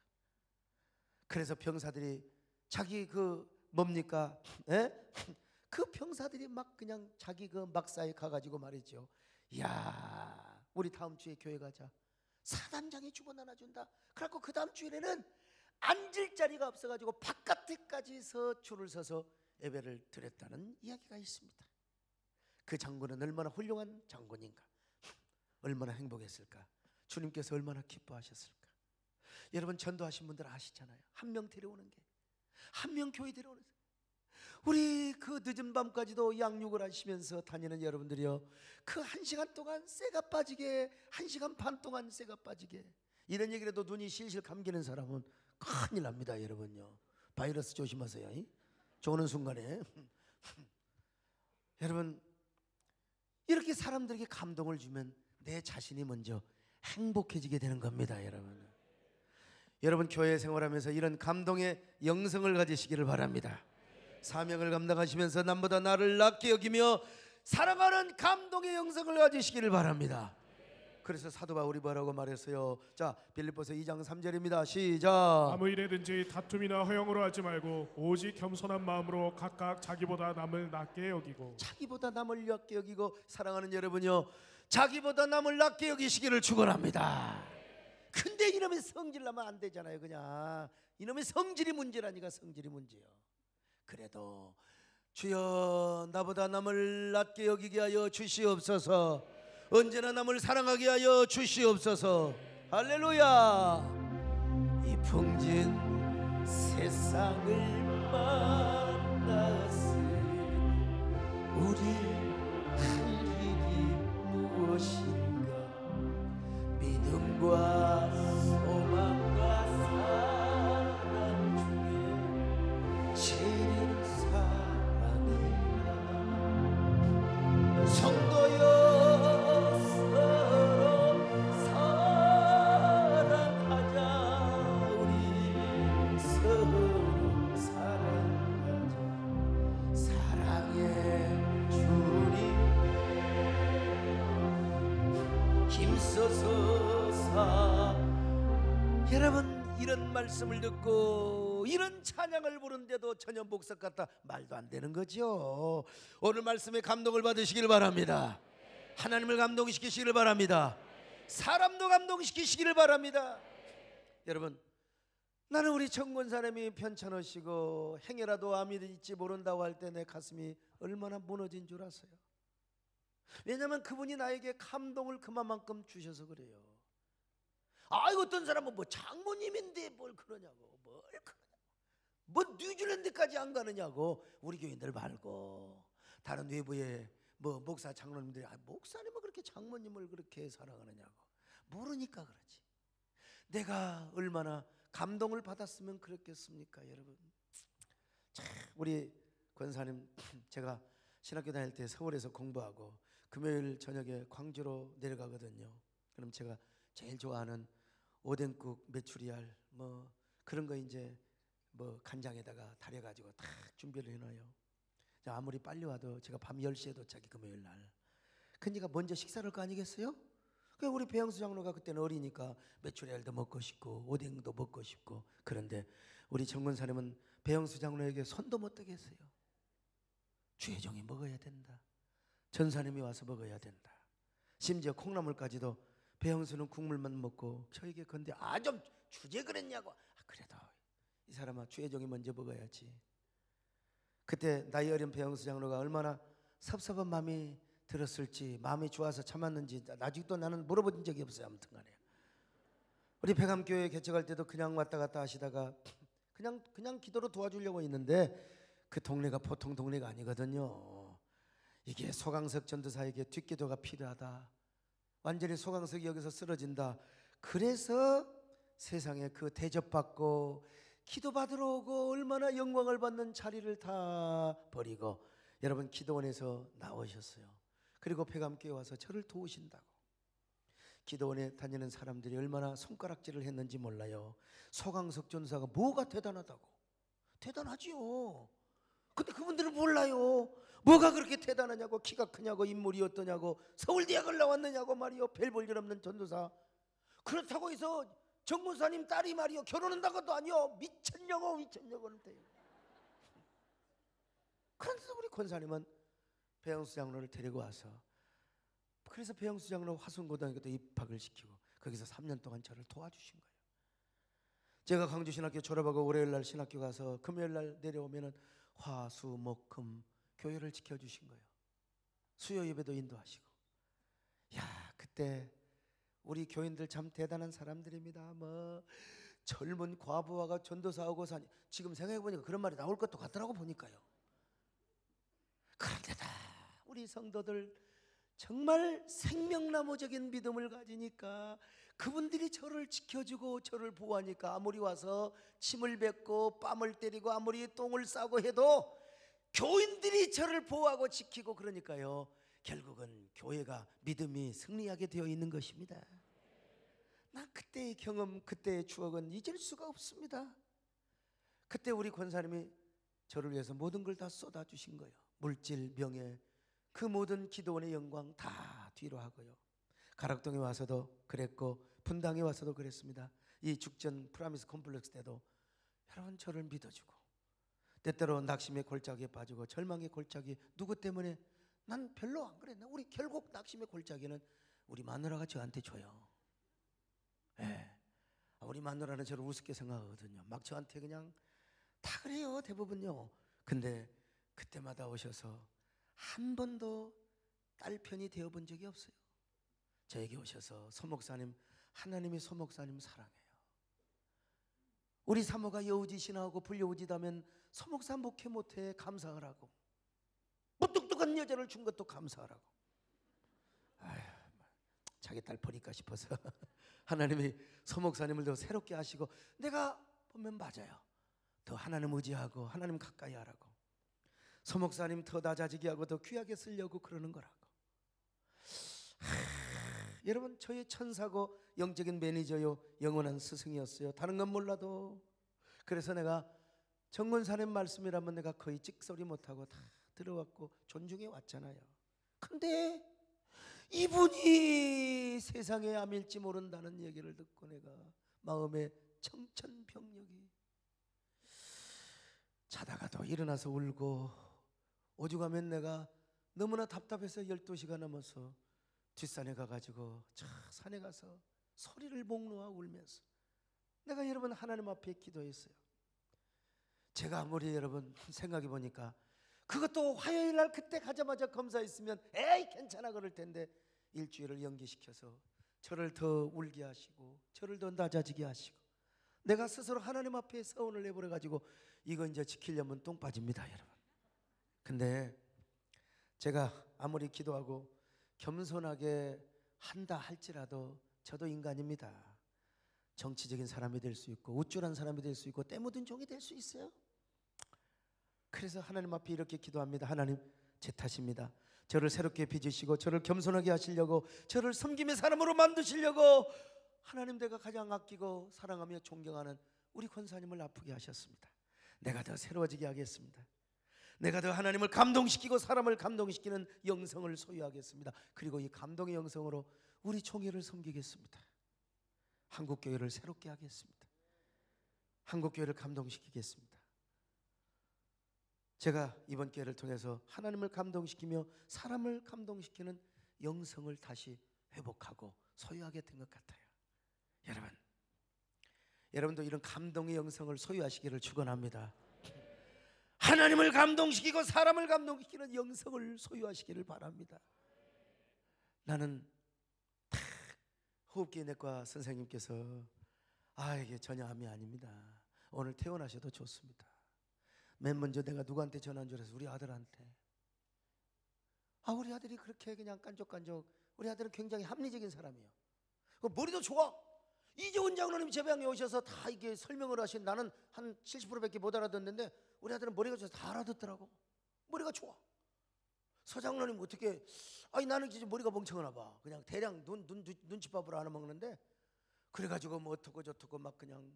[SPEAKER 1] 그래서 병사들이 자기 뭡니까? 에? 그 병사들이 막 그냥 자기 막사에 가가지고 말이죠. 이야, 우리 다음 주에 교회 가자. 사단장이 주보 나눠준다. 그래갖고 그 다음 주일에는 앉을 자리가 없어가지고 바깥에까지 줄을 서서 예배를 드렸다는 이야기가 있습니다. 그 장군은 얼마나 훌륭한 장군인가, 얼마나 행복했을까, 주님께서 얼마나 기뻐하셨을까. 여러분 전도하신 분들 아시잖아요. 한 명 데려오는 게, 한 명 교회 데려오는 게. 우리 그 늦은 밤까지도 양육을 하시면서 다니는 여러분들이요, 그 1시간 동안 쇠가 빠지게, 1시간 반 동안 쇠가 빠지게, 이런 얘기를 해도 눈이 실실 감기는 사람은 큰일 납니다. 여러분요, 바이러스 조심하세요. 조는 순간에 여러분, 이렇게 사람들에게 감동을 주면 내 자신이 먼저 행복해지게 되는 겁니다. 여러분 교회 생활하면서 이런 감동의 영성을 가지시기를 바랍니다. 사명을 감당하시면서 남보다 나를 낫게 여기며 사랑하는 감동의 영성을 가지시기를 바랍니다. 그래서 사도 바울이 뭐라고 말했어요? 자, 빌립보서 2장 3절입니다. 시작.
[SPEAKER 2] 아무 일에든지 다툼이나 허영으로 하지 말고 오직 겸손한 마음으로 각각 자기보다 남을 낮게 여기고.
[SPEAKER 1] 자기보다 남을 낮게 여기고. 사랑하는 여러분요, 자기보다 남을 낮게 여기시기를 축원합니다. 근데 이놈의 성질 나면 안 되잖아요. 그냥 이놈의 성질이 문제라니까. 성질이 문제요. 그래도 주여 나보다 남을 낮게 여기게 하여 주시옵소서. 언제나 남을 사랑하게 하여 주시옵소서. 할렐루야. 이 풍진 세상을 만났으니 우리 할 일이 무엇인가. 믿음과 소망과 사랑 중에 제일 사랑이라. 성도여 여러분, 이런 말씀을 듣고 이런 찬양을 부르는데도 전혀 목석 같다 말도 안 되는 거죠. 오늘 말씀에 감동을 받으시길 바랍니다. 하나님을 감동시키시기를 바랍니다. 사람도 감동시키시기를 바랍니다. 여러분, 나는 우리 정권사님이 편찮으시고 행여라도 암이 있지 모른다고 할 때 내 가슴이 얼마나 무너진 줄 아세요? 왜냐하면 그분이 나에게 감동을 그만큼 주셔서 그래요. 아이고, 어떤 사람은 뭐 장모님인데 뭘 그러냐고, 뭐 뉴질랜드까지 안 가느냐고. 우리 교인들 말고 다른 외부의 뭐 목사 장로님들이 목사님은 그렇게 장모님을 그렇게 사랑하느냐고. 모르니까 그러지. 내가 얼마나 감동을 받았으면 그랬겠습니까, 여러분. 참, 우리 권사님, 제가 신학교 다닐 때 서울에서 공부하고 금요일 저녁에 광주로 내려가거든요. 그럼 제가 제일 좋아하는 오뎅국, 메추리알 뭐 그런 거 이제 뭐 간장에다가 달여가지고 다 준비를 해놔요. 아무리 빨리 와도 제가 밤 10시에 도착이 금요일 날. 그러니까 먼저 식사를 할 거 아니겠어요? 우리 배영수 장로가 그때는 어리니까 메추리알도 먹고 싶고 오뎅도 먹고 싶고. 그런데 우리 정권사님은 배영수 장로에게 손도 못 대게 했어요. 주혜종이 먹어야 된다, 전사님이 와서 먹어야 된다. 심지어 콩나물까지도 배영수는 국물만 먹고 저에게 건데 좀 주제 그랬냐고. 그래도 이 사람아, 주혜종이 먼저 먹어야지. 그때 나이 어린 배영수 장로가 얼마나 섭섭한 마음이 들었을지, 마음이 좋아서 참았는지 아직도 나는 물어본 적이 없어요. 아무튼 간에 우리 백암교회 개척할 때도 그냥 왔다 갔다 하시다가 그냥 기도로 도와주려고 했는데 그 동네가 보통 동네가 아니거든요. 이게 소강석 전도사에게 뒷기도가 필요하다, 완전히 소강석이 여기서 쓰러진다, 그래서 세상에 그 대접받고 기도받으러 오고 얼마나 영광을 받는 자리를 다 버리고 여러분 기도원에서 나오셨어요. 그리고 폐감교회 와서 저를 도우신다고. 기도원에 다니는 사람들이 얼마나 손가락질을 했는지 몰라요. 소강석 전사가 뭐가 대단하다고. 대단하지요. 근데 그분들은 몰라요. 뭐가 그렇게 대단하냐고, 키가 크냐고, 인물이 어떠냐고, 서울대학을 나왔느냐고 말이요. 별 볼 일 없는 전도사. 그렇다고 해서 정무사님 딸이 말이요 결혼한다는 것도 아니요. 미천여고는 돼요. 그래서 우리 권사님은 배영수 장로를 데리고 와서, 그래서 배영수 장로 화순고등학교도 입학을 시키고 거기서 3년 동안 저를 도와주신 거예요. 제가 강주신학교 졸업하고 월요일 날 신학교 가서 금요일 날 내려오면은 화수목금 교회를 지켜주신 거예요. 수요 예배도 인도하시고. 야, 그때 우리 교인들 참 대단한 사람들입니다. 뭐 젊은 과부하가 전도사하고 사니, 지금 생각해보니까 그런 말이 나올 것도 같더라고 보니까요. 그런데다 우리 성도들 정말 생명나무적인 믿음을 가지니까 그분들이 저를 지켜주고 저를 보호하니까 아무리 와서 침을 뱉고 뺨을 때리고 아무리 똥을 싸고 해도 교인들이 저를 보호하고 지키고, 그러니까요 결국은 교회가 믿음이 승리하게 되어 있는 것입니다. 나 그때의 경험, 그때의 추억은 잊을 수가 없습니다. 그때 우리 권사님이 저를 위해서 모든 걸 다 쏟아주신 거예요. 물질, 명예, 그 모든 기도원의 영광 다 뒤로 하고요. 가락동에 와서도 그랬고 분당에 와서도 그랬습니다. 이 죽전 프라미스 콤플렉스 때도 여러분 저를 믿어주고, 때때로 낙심의 골짜기에 빠지고 절망의 골짜기, 누구 때문에? 난 별로 안 그랬나? 우리 결국 낙심의 골짜기는 우리 마누라가 저한테 줘요. 예. 우리 마누라는 저를 우습게 생각하거든요. 막 저한테 그냥 다 그래요 대부분요. 근데 그때마다 오셔서 한 번도 딸 편이 되어본 적이 없어요. 저에게 오셔서 소목사님, 하나님이 소목사님 사랑해요. 우리 사모가 여우짓 신하고 불여우짓하면 소목사 목회 못해 감사하라고. 무뚝뚝한 여자를 준 것도 감사하라고. 아휴, 자기 딸 버릴까 싶어서 하나님이 소목사님을 더 새롭게 하시고, 내가 보면 맞아요. 더 하나님 의지하고 하나님 가까이 하라고, 소목사님 더 낮아지게 하고 더 귀하게 쓰려고 그러는 거라고. 여러분 저의 천사고 영적인 매니저요, 영원한 스승이었어요. 다른 건 몰라도. 그래서 내가 정권사님 말씀이라면 내가 거의 찍소리 못하고 다 들어왔고 존중해 왔잖아요. 근데 이분이 세상에 암일지 모른다는 얘기를 듣고 내가 마음에 청천벽력이, 자다가도 일어나서 울고, 오죽하면 내가 너무나 답답해서 12시가 넘어서 뒷산에 가가지고 저 산에 가서 소리를 목놓아 울면서 내가 여러분 하나님 앞에 기도했어요. 제가 아무리 여러분 생각해 보니까 그것도 화요일 날 그때 가자마자 검사했으면 에이 괜찮아 그럴 텐데, 일주일을 연기시켜서 저를 더 울게 하시고 저를 더 낮아지게 하시고, 내가 스스로 하나님 앞에 서원을 내버려 가지고 이거 이제 지키려면 똥 빠집니다 여러분. 근데 제가 아무리 기도하고 겸손하게 한다 할지라도 저도 인간입니다. 정치적인 사람이 될 수 있고 우쭐한 사람이 될 수 있고 때 묻은 종이 될 수 있어요. 그래서 하나님 앞에 이렇게 기도합니다. 하나님, 제 탓입니다. 저를 새롭게 빚으시고 저를 겸손하게 하시려고, 저를 섬김의 사람으로 만드시려고 하나님, 내가 가장 아끼고 사랑하며 존경하는 우리 권사님을 아프게 하셨습니다. 내가 더 새로워지게 하겠습니다. 내가 더 하나님을 감동시키고 사람을 감동시키는 영성을 소유하겠습니다. 그리고 이 감동의 영성으로 우리 총회를 섬기겠습니다. 한국교회를 새롭게 하겠습니다. 한국교회를 감동시키겠습니다. 제가 이번 기회를 통해서 하나님을 감동시키며 사람을 감동시키는 영성을 다시 회복하고 소유하게 된 것 같아요. 여러분도 이런 감동의 영성을 소유하시기를 축원합니다. 하나님을 감동시키고 사람을 감동시키는 영성을 소유하시기를 바랍니다. 나는 호흡기 내과 선생님께서 이게 전혀 암이 아닙니다. 오늘 퇴원하셔도 좋습니다. 맨 먼저 내가 누구한테 전화한 줄 알았어? 우리 아들한테. 우리 아들이 그렇게 그냥 깐족깐족. 우리 아들은 굉장히 합리적인 사람이에요. 머리도 좋아. 이재훈 장로님 제방에 오셔서 다 이게 설명을 하신, 나는 한 70%밖에 못 알아듣는데 우리 아들은 머리가 좋아서 다 알아듣더라고. 머리가 좋아. 서장로님 어떻게, 나는 이제 머리가 멍청하나 봐. 그냥 대략 눈치밥으로 알아먹는데, 그래가지고 뭐 어떻고 저떻고 막 그냥.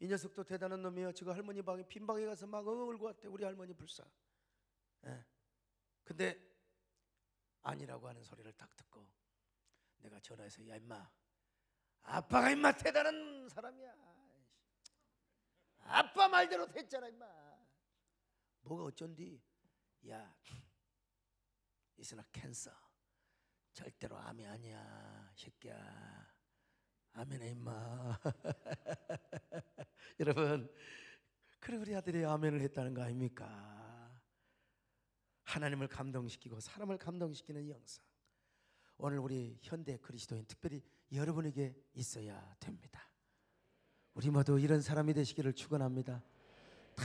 [SPEAKER 1] 이 녀석도 대단한 놈이에요. 지금 할머니 방에 빈방에 가서 막 울고 왔대. 우리 할머니 불사. 예. 근데 아니라고 하는 소리를 딱 듣고 내가 전화해서, 야 임마, 아빠가 임마 대단한 사람이야. 아빠 말대로 됐잖아 임마. 뭐가 어쩐디? 야, 이스나 캔서 절대로 암이 아니야 새끼야. 아멘에 임마. 여러분, 그래 우리 아들이 아멘을 했다는 거 아닙니까? 하나님을 감동시키고 사람을 감동시키는 영상, 오늘 우리 현대 그리스도인, 특별히 여러분에게 있어야 됩니다. 우리 모두 이런 사람이 되시기를 축원합니다. 다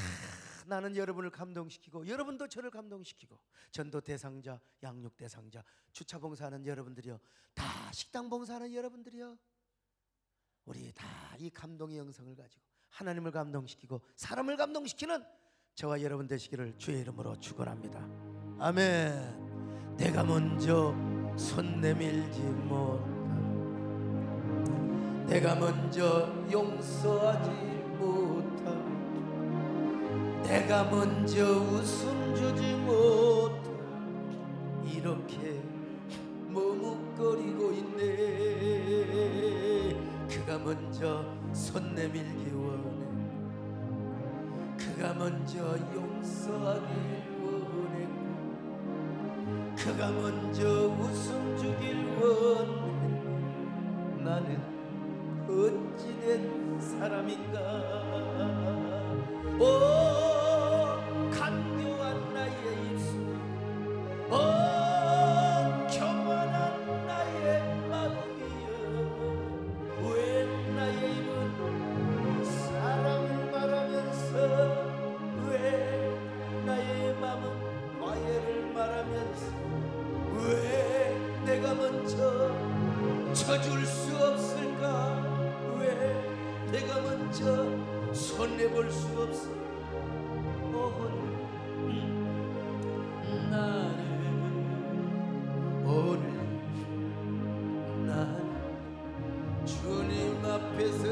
[SPEAKER 1] 나는 여러분을 감동시키고 여러분도 저를 감동시키고, 전도 대상자, 양육 대상자, 주차 봉사하는 여러분들이요, 다 식당 봉사하는 여러분들이요, 우리 다 이 감동의 영성을 가지고 하나님을 감동시키고 사람을 감동시키는 저와 여러분 되시기를 주의 이름으로 축원합니다. 아멘. 내가 먼저 손 내밀지 못하고, 내가 먼저 용서하지 못하고, 내가 먼저 웃음 주지 못하고 이렇게 머뭇거리고 있네. 그가 먼저 손 내밀기 원해. 그가 먼저 용서하길 원했고, 그가 먼저 웃음 주길 원해. 나는 어찌된 사람인가. 오 간교한 나의 입술, 오 교만한 나의 마음이여, 왜 나의 입은 사랑을 말하면서, 왜 나의 마음은 화해를 말하면서, 왜 내가 먼저 쳐줄 수 없을까? 왜 내가 먼저 손해볼 수 없을까? 오늘 나는 주님 앞에서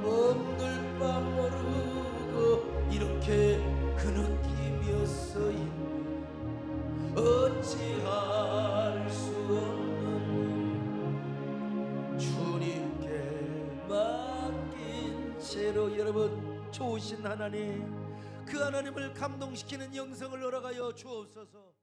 [SPEAKER 1] 몸둘 바 모르고 이렇게 그 느낌이 서있네. 어찌할 수 없는 주님께 맡긴 채로, 여러분, 좋으신 하나님, 그 하나님을 감동시키는 영성을 허락하여 주옵소서.